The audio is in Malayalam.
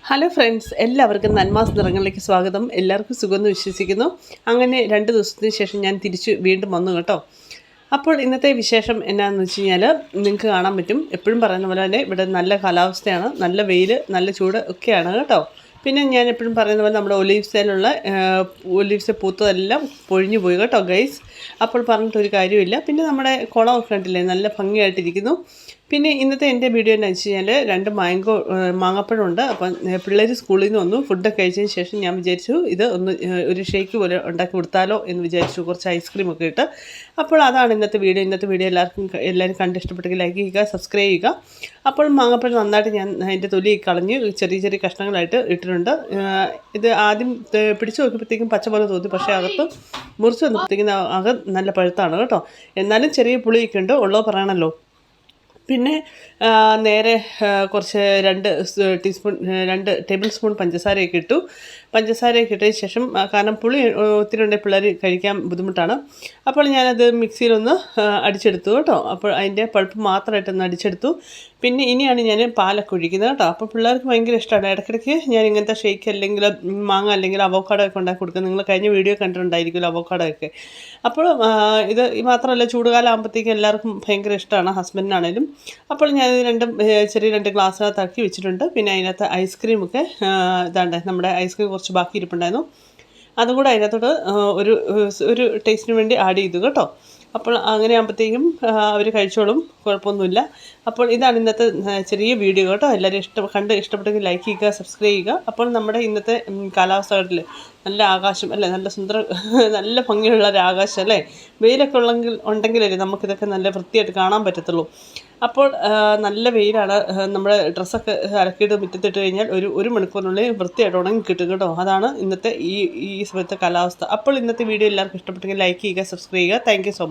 ഹലോ ഫ്രണ്ട്സ്, എല്ലാവർക്കും നന്മാസ് നിറങ്ങളിലേക്ക് സ്വാഗതം. എല്ലാവർക്കും സുഖമെന്ന് വിശ്വസിക്കുന്നു. അങ്ങനെ 2 ദിവസത്തിന് ശേഷം ഞാൻ വീണ്ടും വന്നു കേട്ടോ. അപ്പോൾ ഇന്നത്തെ വിശേഷം എന്നാന്ന് വെച്ച് കഴിഞ്ഞാൽ നിങ്ങൾക്ക് കാണാൻ പറ്റും. എപ്പോഴും പറയുന്ന പോലെ തന്നെ ഇവിടെ നല്ല കാലാവസ്ഥയാണ്, നല്ല വെയിൽ, നല്ല ചൂട് ഒക്കെയാണ് കേട്ടോ. പിന്നെ ഞാൻ എപ്പോഴും പറയുന്ന പോലെ നമ്മുടെ ഒലീവ്സ് പൂത്തതെല്ലാം പൊഴിഞ്ഞു പോയി കേട്ടോ ഗൈസ്. അപ്പോൾ പറഞ്ഞിട്ടൊരു കാര്യമില്ല. പിന്നെ നമ്മുടെ കുളമൊക്കെ കണ്ടില്ലേ, നല്ല ഭംഗിയായിട്ടിരിക്കുന്നു. പിന്നെ ഇന്നത്തെ എൻ്റെ വീഡിയോ എന്ന് വെച്ച് കഴിഞ്ഞാൽ 2 മാങ്ങപ്പഴമുണ്ട്. അപ്പം പിള്ളേർ സ്കൂളിൽ നിന്ന് വന്നു, ഫുഡൊക്കെ കഴിച്ചതിന് ശേഷം ഞാൻ വിചാരിച്ചു ഇത് ഒരു ഷേക്ക് പോലെ ഉണ്ടാക്കി കൊടുത്താലോ എന്ന് വിചാരിച്ചു, കുറച്ച് ഐസ്ക്രീമൊക്കെ ഇട്ട്. അപ്പോൾ അതാണ് ഇന്നത്തെ വീഡിയോ. എല്ലാവരും കണ്ട് ഇഷ്ടപ്പെട്ടെങ്കിൽ ലൈക്ക് ചെയ്യുക, സബ്സ്ക്രൈബ് ചെയ്യുക. അപ്പോൾ മാങ്ങപ്പഴം നന്നായിട്ട് ഞാൻ അതിൻ്റെ തൊലി കളഞ്ഞ് ചെറിയ ചെറിയ കഷ്ണങ്ങളായിട്ട് ഇട്ടിട്ടുണ്ട്. ഇത് ആദ്യം പിടിച്ചു നോക്കിയപ്പോഴത്തേക്കും പച്ച പോലെ തോന്നി, പക്ഷേ അകത്ത് മുറിച്ച് വന്നപ്പോഴത്തേക്കും നല്ല പഴുത്താണ് കേട്ടോ. എന്നാലും ചെറിയ പുളിയൊക്കെ ഉണ്ട്, ഉള്ളത് പറയണമല്ലോ. പിന്നെ നേരെ കുറച്ച് 2 ടേബിൾ സ്പൂൺ പഞ്ചസാരയൊക്കെ ഇട്ടു. പഞ്ചസാരയൊക്കെ ഇട്ടതിന് ശേഷം, കാരണം പുളി ഒത്തിരി ഉണ്ടെങ്കിൽ പിള്ളേർ കഴിക്കാൻ ബുദ്ധിമുട്ടാണ്, അപ്പോൾ ഞാനത് മിക്സിയിലൊന്ന് അടിച്ചെടുത്തു കേട്ടോ. അപ്പോൾ അതിൻ്റെ പൾപ്പ് മാത്രമായിട്ടൊന്ന് അടിച്ചെടുത്തു. പിന്നെ ഇനിയാണ് ഞാൻ പാലൊക്കെ ഒഴിക്കുന്നത് കേട്ടോ. അപ്പോൾ പിള്ളേർക്ക് ഭയങ്കര ഇഷ്ടമാണ്. ഇടയ്ക്കിടയ്ക്ക് ഞാൻ ഇങ്ങനത്തെ ഷേക്ക് അല്ലെങ്കിൽ മാങ്ങ അല്ലെങ്കിൽ അവോക്കാഡോ ഒക്കെ ഉണ്ടാക്കി കൊടുക്കും. നിങ്ങൾ കഴിഞ്ഞ വീഡിയോ കണ്ടിട്ടുണ്ടായിരിക്കുമല്ലോ അവോക്കാഡോ ഒക്കെ. അപ്പോൾ ഇത് മാത്രമല്ല, ചൂടുകാലം ആകുമ്പോഴത്തേക്കും എല്ലാവർക്കും ഭയങ്കര ഇഷ്ടമാണ്, ഹസ്ബൻഡിനാണേലും. അപ്പോൾ ഞാൻ ചെറിയ 2 ഗ്ലാസ്സിനകത്താക്കി വെച്ചിട്ടുണ്ട്. പിന്നെ അതിനകത്ത് ഐസ്ക്രീമൊക്കെ ഇതാണ്ട് നമ്മുടെ ഐസ്ക്രീം കുറച്ച് ബാക്കി ഇരിപ്പുണ്ടായിരുന്നു, അതും കൂടെ അതിനകത്തോട്ട് ഒരു ടേസ്റ്റിന് വേണ്ടി ആഡ് ചെയ്തു കേട്ടോ. അപ്പോൾ അങ്ങനെ ആകുമ്പോഴത്തേക്കും അവർ കഴിച്ചോളും, കുഴപ്പമൊന്നുമില്ല. അപ്പോൾ ഇതാണ് ഇന്നത്തെ ചെറിയ വീഡിയോ കേട്ടോ. എല്ലാവരും കണ്ട് ഇഷ്ടപ്പെട്ടെങ്കിൽ ലൈക്ക് ചെയ്യുക, സബ്സ്ക്രൈബ് ചെയ്യുക. അപ്പോൾ നമ്മുടെ ഇന്നത്തെ കാലാവസ്ഥകളിൽ നല്ല ആകാശം അല്ലേ, നല്ല ഭംഗിയുള്ള ഒരു ആകാശം അല്ലേ. വെയിലൊക്കെ ഉണ്ടെങ്കിലല്ലേ നമുക്കിതൊക്കെ നല്ല വൃത്തിയായിട്ട് കാണാൻ പറ്റത്തുള്ളൂ. അപ്പോൾ നല്ല വെയിലാണ്. നമ്മുടെ ഡ്രസ്സൊക്കെ അലക്കിയിട്ട് മുറ്റത്തിട്ട് കഴിഞ്ഞാൽ ഒരു മണിക്കൂറിനുള്ളിൽ വൃത്തിയായിട്ട് ഉണങ്ങി കിട്ടും കേട്ടോ. അതാണ് ഇന്നത്തെ ഈ സമയത്തെ കാലാവസ്ഥ. അപ്പോൾ ഇന്നത്തെ വീഡിയോ എല്ലാവർക്കും ഇഷ്ടപ്പെട്ടെങ്കിൽ ലൈക്ക് ചെയ്യുക, സബ്സ്ക്രൈബ് ചെയ്യുക. Thank you so much.